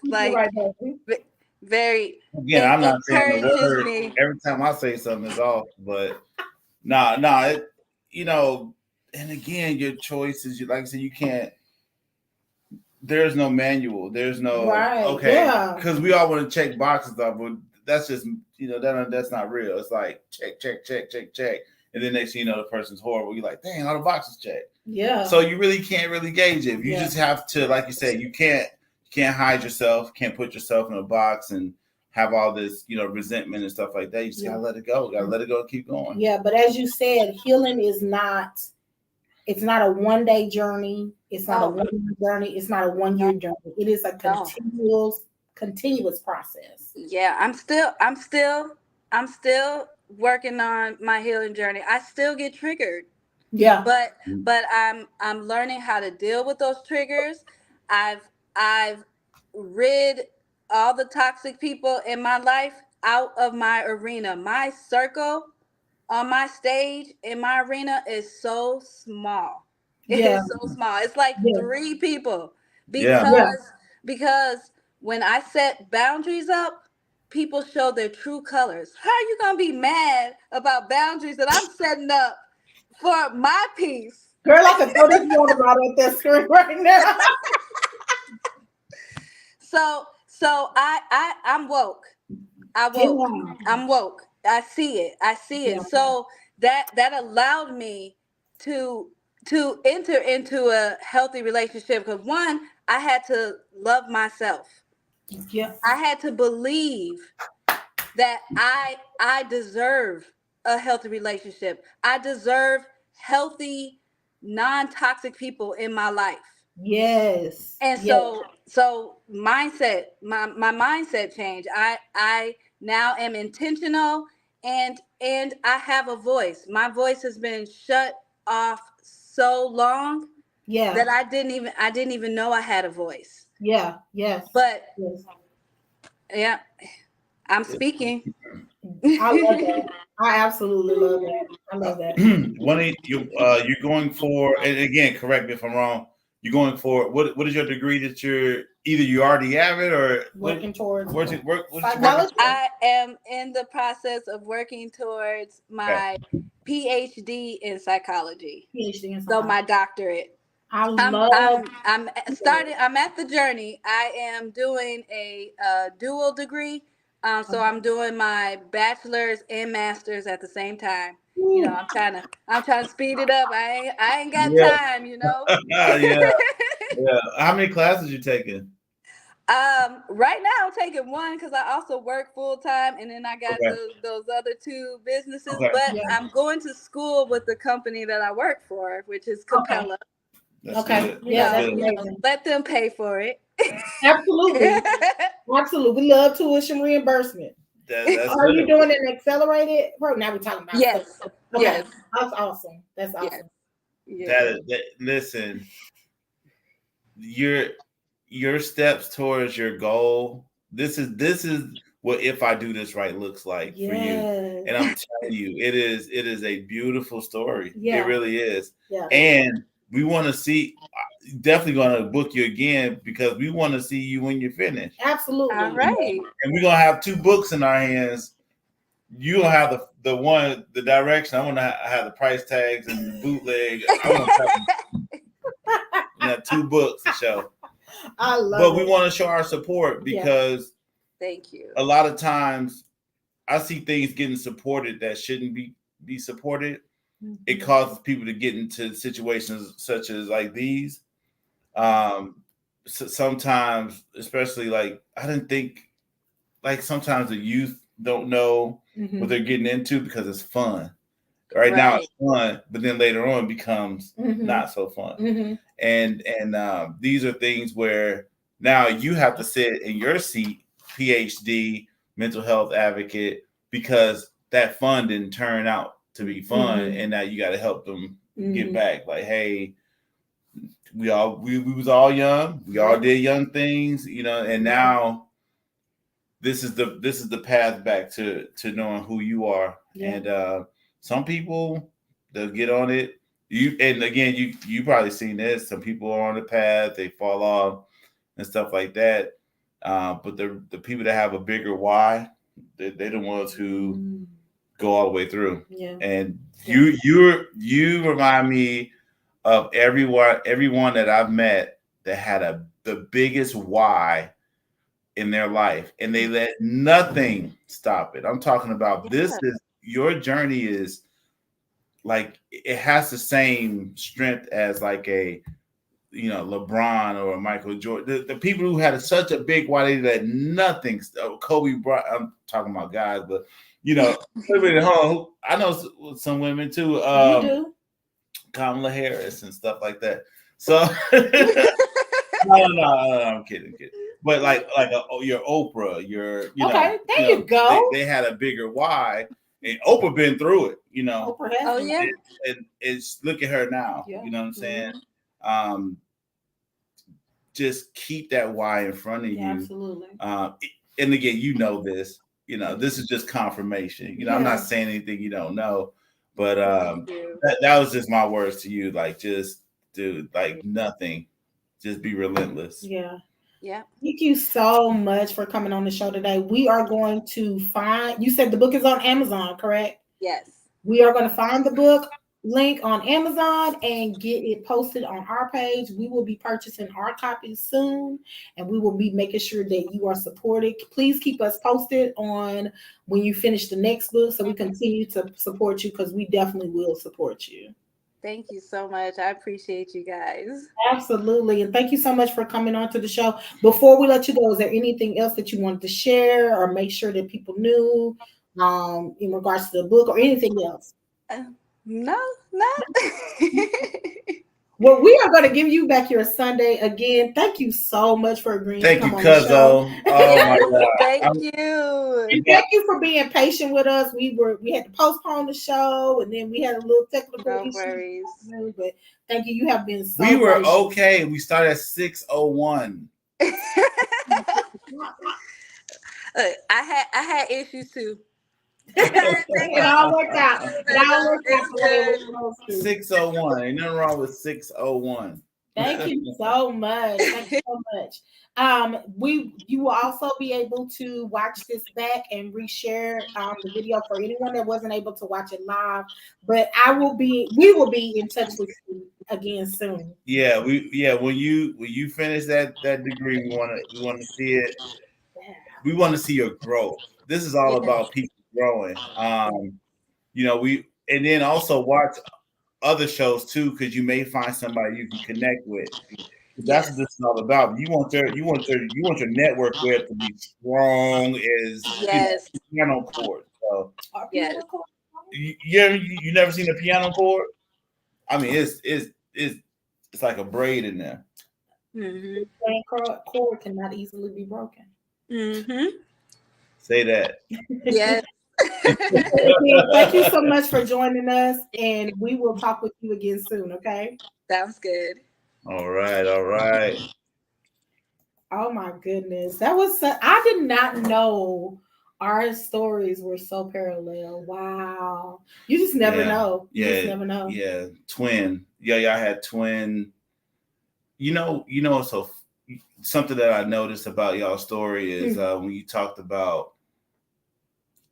like Right there. very. Again, It I'm not saying the encourages word me. every time I say something is off, but it, and again, your choices, like I said, you can't, there's no manual. There's no, Right. okay, Yeah. because we all want to check boxes off, but that's just, that's not real. It's like check. And then next thing you know, the person's horrible. You're like, dang, all the boxes checked. Yeah. So you really can't really gauge it. You just have to, like you said, you can't hide yourself, can't put yourself in a box and have all this, resentment and stuff like that. You just gotta let it go. Gotta let it go and keep going. Yeah, but as you said, healing is not, it's not a one-day journey. It's not a 1 year journey. It's not a 1 year journey. It is a continuous process. Yeah, I'm still working on my healing journey. I still get triggered. Yeah. But I'm learning how to deal with those triggers. I've rid all the toxic people in my life out of my arena. My circle on my stage in my arena is so small. It Yeah. is so small. It's like 3 people, Yeah. because when I set boundaries up, people show their true colors. How are you gonna be mad about boundaries that I'm setting up for my peace? Girl, I can throw this water bottle at that screen right now. So I'm woke. I'm woke. I see it. Yeah. So that allowed me to enter into a healthy relationship, because one, I had to love myself. Yeah. I had to believe that I deserve a healthy relationship. I deserve healthy, non-toxic people in my life. Yes. And so mindset, my mindset changed. I now am intentional, and I have a voice. My voice has been shut off so long that I didn't even know I had a voice. Yeah. Yes. But Yes. yeah, I'm speaking. I love that. I absolutely love that. I love that. One of you're going for, and again, correct me if I'm wrong. You're going for what is your degree that you already have it or Working towards psychology? I am in the process of working towards my PhD in psychology. So my doctorate. I'm at the journey. I am doing a dual degree. So I'm doing my bachelor's and master's at the same time. I'm trying to speed it up. I ain't got time, Yeah. How many classes you taking? Right now I'm taking one, because I also work full time, and then I got those other 2 businesses. But I'm going to school with the company that I work for, which is Capella. Okay. That's amazing. Let them pay for it. Absolutely. Absolutely. We love tuition reimbursement. Are you doing an accelerated program? Now we're talking about yes. Okay. Yes. That's awesome. That's awesome. Yes. Listen, your steps towards your goal. This is what If I Do This Right looks like for you. And I'm telling you, it is a beautiful story. It really is. Yeah. And we want to see, definitely going to book you again, because we want to see you when you're finished. Absolutely. All right. And we're going to have 2 books in our hands. You gonna have the direction. I want to have the price tags and the bootleg. I want to have 2 books to show. I love But we want to show our support, because thank you. A lot of times I see things getting supported that shouldn't be supported. Mm-hmm. It causes people to get into situations such as like these. sometimes, especially like I didn't think like sometimes the youth don't know what they're getting into because it's fun. Right now it's fun, but then later on it becomes not so fun. And these are things where now you have to sit in your seat, PhD, mental health advocate, because that fun didn't turn out to be fun, and now you got to help them get back. Like, hey, we was all young, we all did young things, you know, and now this is the path back to knowing who you are. And some people, they'll get on it. And again, you probably seen this. Some people are on the path, they fall off and stuff like that. But the people that have a bigger why, they're the ones who go all the way through. Yeah. And you remind me of everyone that I've met that had the biggest why in their life, and they let nothing stop it. I'm talking about this is your journey is like it has the same strength as like a LeBron or Michael Jordan. The people who had such a big why they let nothing. Kobe Bryant. I'm talking about guys, but I know some women too. You do. Kamala Harris and stuff like that. So no, I'm kidding. But like your Oprah, you go. They had a bigger why, and Oprah been through it, you know. Oprah has and it's look at her now. Yeah. You know what I'm saying? Just keep that why in front of you. Absolutely. And again, you know this. You know, this is just confirmation. You know, I'm not saying anything you don't know, but that was just my words to you. Like, just do like nothing. Just be relentless. Yeah. Yeah. Thank you so much for coming on the show today. We are going to find, you said the book is on Amazon, correct? Yes. We are going to find the book link on Amazon and get it posted on our page. We will be purchasing our copies soon, and we will be making sure that you are supported. Please keep us posted on when you finish the next book so we continue to support you, because we definitely will support you. Thank you so much. I appreciate you guys. Absolutely. And thank you so much for coming on to the show. Before we let you go, is there anything else that you wanted to share or make sure that people knew in regards to the book or anything else? No. Well, we are going to give you back your Sunday again. Thank you so much for agreeing to come on the show. Oh my God. Thank you. And thank you for being patient with us. We had to postpone the show, and then we had a little technical issue. Worries. But thank you. You have been so We were patient. okay. We started at 6:01. I had issues too. It all worked out. It all worked out the way it was supposed to. 6:01. Ain't nothing wrong with 6:01. Thank you so much. Thank you so much. You will also be able to watch this back and reshare the video for anyone that wasn't able to watch it live. But we will be in touch with you again soon. Yeah, when you finish that degree, we want to see it. We want to see your growth. This is all about people growing. And then also watch other shows too, because you may find somebody you can connect with. That's what this is all about. You want your network web to be strong as piano chord. So you never seen a piano chord? I mean, it's like a braid in there. Mm-hmm. The cord cannot easily be broken. Mm-hmm. Say that. Yes. Thank you so much for joining us, and we will talk with you again soon. Okay. Sounds good. All right. Oh my goodness, I did not know our stories were so parallel. Wow, you just never know. You just never know. Yeah, twin. Yeah, y'all had twin. So something that I noticed about y'all's story is when you talked about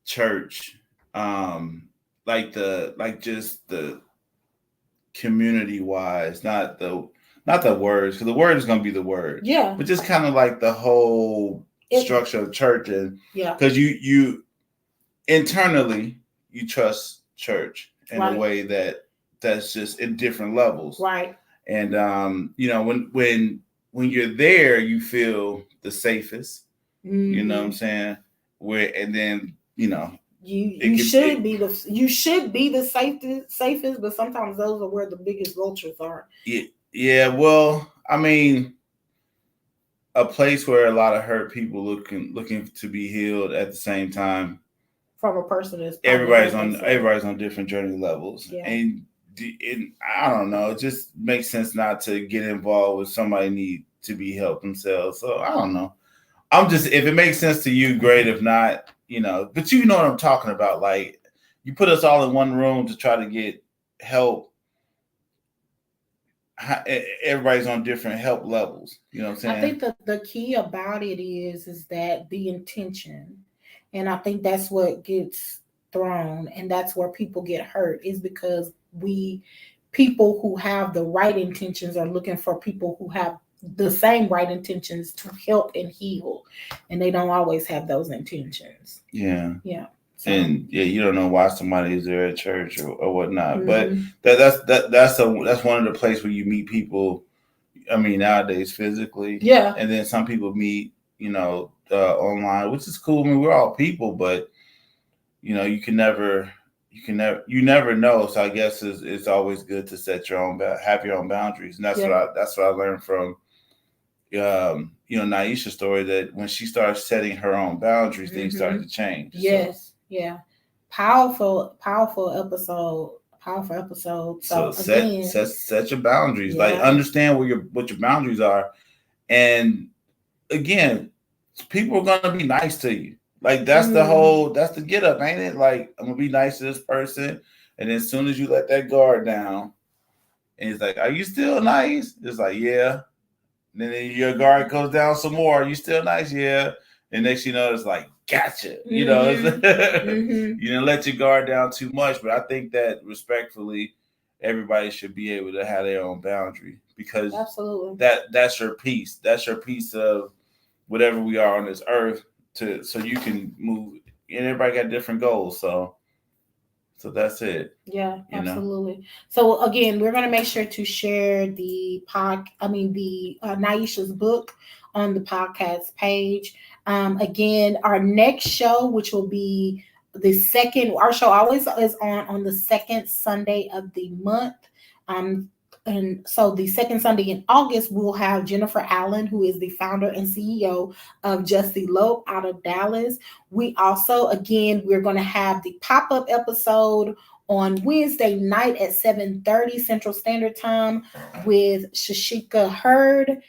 church, just the community wise, not the words, because the word is going to be the word. Yeah. But just kind of like the whole structure of church, and because you internally you trust church in a way that's just in different levels. Right. And when when you're there, you feel the safest. Mm-hmm. You know what I'm saying? And then you should be the safest, but sometimes those are where the biggest vultures are. Yeah. Well, I mean, a place where a lot of hurt people looking to be healed at the same time. From a person that's everybody's on different journey levels, yeah. and I don't know. It just makes sense not to get involved with somebody need to be helped themselves. So I don't know. I'm just, if it makes sense to you, great. If not, but you know what I'm talking about. Like, you put us all in one room to try to get help. Everybody's on different help levels. You know what I'm saying? I think the key about it is that the intention, and I think that's what gets thrown, and that's where people get hurt, is because people who have the right intentions are looking for people who have the same right intentions to help and heal, and they don't always have those intentions. Yeah. So. And you don't know why somebody is there at church or whatnot. Mm-hmm. But that's one of the places where you meet people. I mean, nowadays physically. Yeah. And then some people meet, online, which is cool. I mean, we're all people, but you never know. So I guess it's always good to set your own, have your own boundaries, and that's what I learned from, Niesha's story, that when she started setting her own boundaries, mm-hmm. things started to change. Yes. Yeah. Powerful episode. So set your boundaries. Yeah. Like, understand what your boundaries are. And again, people are gonna be nice to you. Like, that's that's the get up, ain't it? Like, I'm gonna be nice to this person. And as soon as you let that guard down, and it's like, are you still nice? It's like, yeah. And then your guard goes down some more. Are you still nice? Yeah. And next you know, it's like, gotcha. Mm-hmm. Mm-hmm. You didn't let your guard down too much. But I think that, respectfully, everybody should be able to have their own boundary, because absolutely, that's your piece. That's your piece of whatever we are on this earth, so you can move. And everybody got different goals. So that's it. Yeah, absolutely. So again, we're going to make sure to share the Niesha's book on the podcast page. Again, our next show, which will be our show always is on the second Sunday of the month. And so the second Sunday in August, we'll have Jennifer Allen, who is the founder and CEO of Just Elope out of Dallas. We also, again, we're going to have the pop-up episode on Wednesday night at 7:30 Central Standard Time with Shashika Hurd.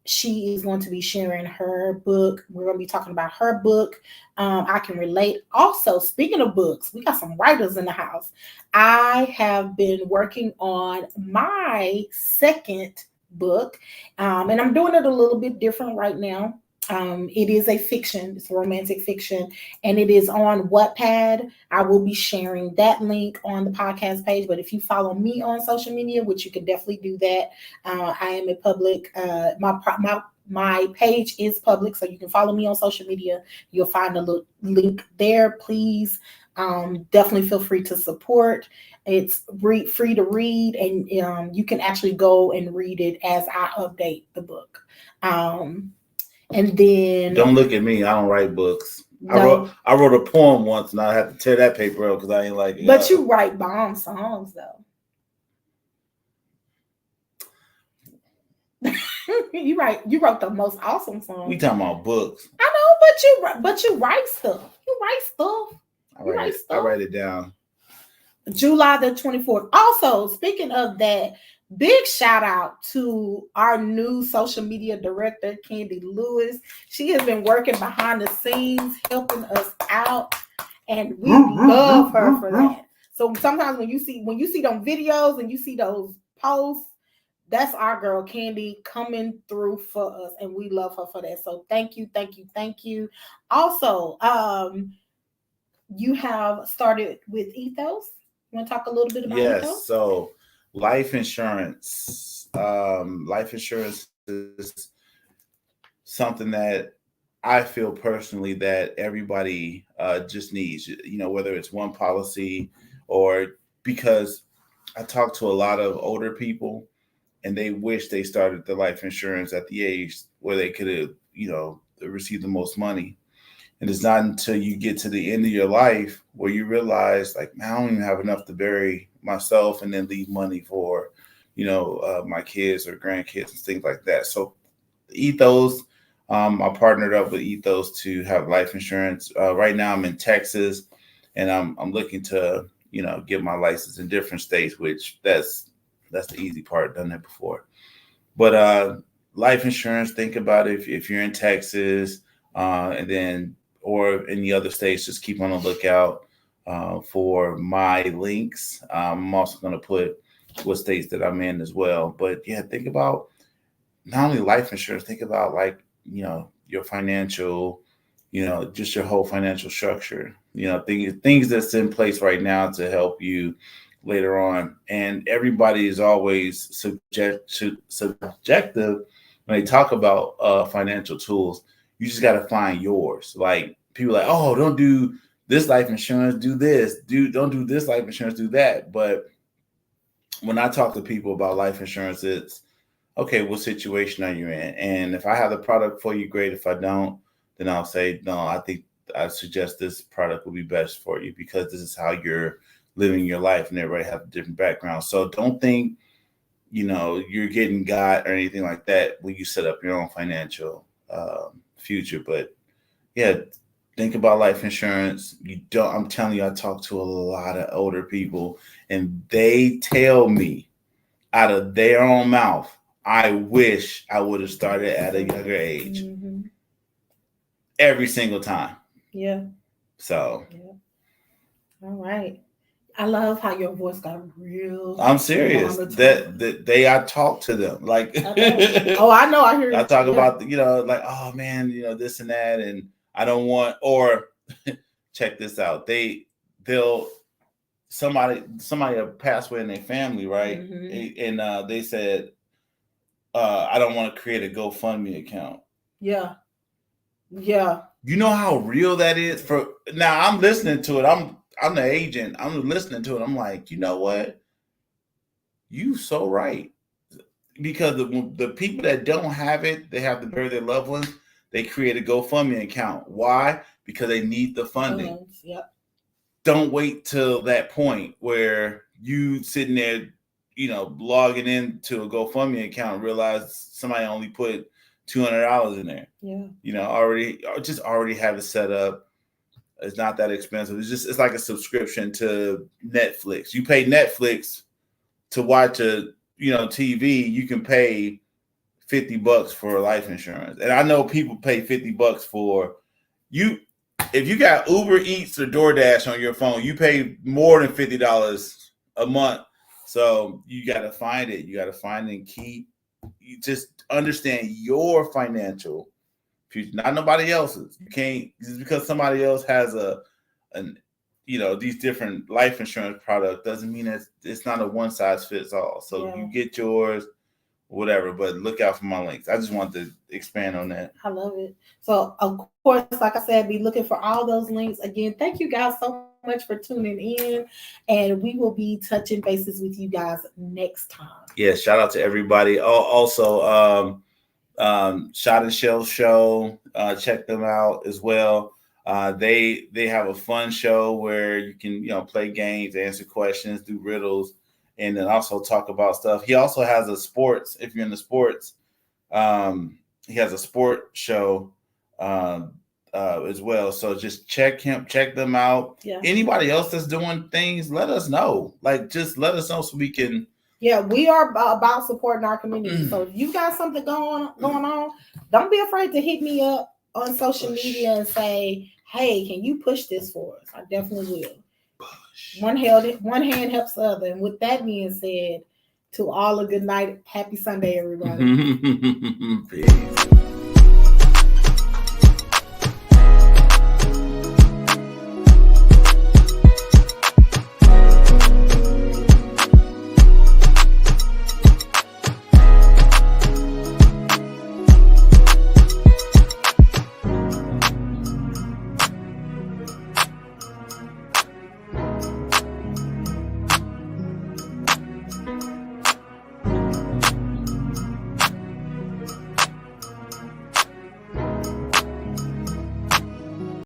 She is going to be sharing her book. We're going to be talking about her book. I Can Relate. Also, speaking of books, we got some writers in the house. I have been working on my second book, and I'm doing it a little bit different right now. It is a fiction. It's a romantic fiction, and it is on Wattpad. I will be sharing that link on the podcast page. But if you follow me on social media, which you can definitely do that, I am a public. My page is public, so you can follow me on social media. You'll find a little link there. Please, definitely feel free to support. It's free to read, and you can actually go and read it as I update the book. And then, don't look at me. I don't write books. No. I wrote a poem once, and I had to tear that paper up because I ain't like it. But you write bomb songs, though. You wrote the most awesome songs. We talking about books. I know, but you write stuff. I write it down. July the 24th. Also, speaking of that, big shout out to our new social media director, Candy Lewis. She has been working behind the scenes, helping us out, and we love her for that. So sometimes when you see those videos and you see those posts, that's our girl Candy coming through for us, and we love her for that. So thank you. Also, you have started with Ethos. You want to talk a little bit about Ethos? Yes. So life insurance. Life insurance is something that I feel personally that everybody just needs. Whether it's one policy or, because I talk to a lot of older people and they wish they started the life insurance at the age where they could have, received the most money. And it's not until you get to the end of your life where you realize, like, man, I don't even have enough to bury myself and then leave money for, my kids or grandkids and things like that. So Ethos, I partnered up with Ethos to have life insurance. Right now I'm in Texas, and I'm looking to, get my license in different states, which that's the easy part. Done that before. But life insurance, think about it if you're in Texas, and then or any other states, just keep on the lookout for my links. I'm also going to put what states that I'm in as well. But yeah, think about not only life insurance, think about your financial, just your whole financial structure, things that's in place right now to help you later on. And everybody is always subjective when they talk about financial tools. You just got to find yours. Like people are like, oh, don't do this life insurance, do this, don't do this life insurance, do that. But when I talk to people about life insurance, it's okay, what situation are you in? And if I have the product for you, great. If I don't, then I'll say, no, I suggest this product will be best for you because this is how you're living your life, and everybody has a different background. So don't think, you're getting got or anything like that when you set up your own financial future. But yeah, think about life insurance. I'm telling you, I talk to a lot of older people, and they tell me out of their own mouth, I wish I would have started at a younger age. Mm-hmm. Every single time. Yeah. So. Yeah. All right. I love how your voice got real. I'm serious. That I talk to them like. I know. I hear you. I talk about like, oh man, this and that, and I don't want. Or check this out. They'll somebody passed away in their family, right? Mm-hmm. And they said, I don't want to create a GoFundMe account. Yeah. Yeah. You know how real that is? For now, I'm listening to it. I'm the agent. I'm listening to it. I'm like, you know what? You so right. Because the people that don't have it, they have to bury their loved ones. They create a GoFundMe account. Why? Because they need the funding. Yep. Don't wait till that point where you sitting there, logging into a GoFundMe account and realize somebody only put $200 in there. Yeah. Already have it set up. It's not that expensive. It's like a subscription to Netflix. You pay Netflix to watch TV. You can pay $50 for life insurance. And I know people pay $50 for you. If you got Uber Eats or DoorDash on your phone, you pay more than $50 a month. So you got to find it. You got to find it and keep. You just understand your financial future, not nobody else's. You can't just because somebody else has these different life insurance products doesn't mean it's not a one size fits all. So you get yours, whatever. But look out for my links. I just wanted to expand on that. I love it. So of course, like I said, be looking for all those links. Again, thank you guys so much for tuning in, and we will be touching bases with you guys next time. Yeah, shout out to everybody. Also, Shot and Shell Show, check them out as well. They have a fun show where you can play games, answer questions, do riddles, and then also talk about stuff. He also has a sports. If you're in the sports, he has a sport show as well. So just check them out. Yeah. Anybody else that's doing things, let us know. Like just let us know so we can. Yeah, we are about supporting our community. So if you got something going on, don't be afraid to hit me up on social media and say, hey, can you push this for us? I definitely will. One hand helps the other. And with that being said, to all a good night. Happy Sunday, everybody. Peace.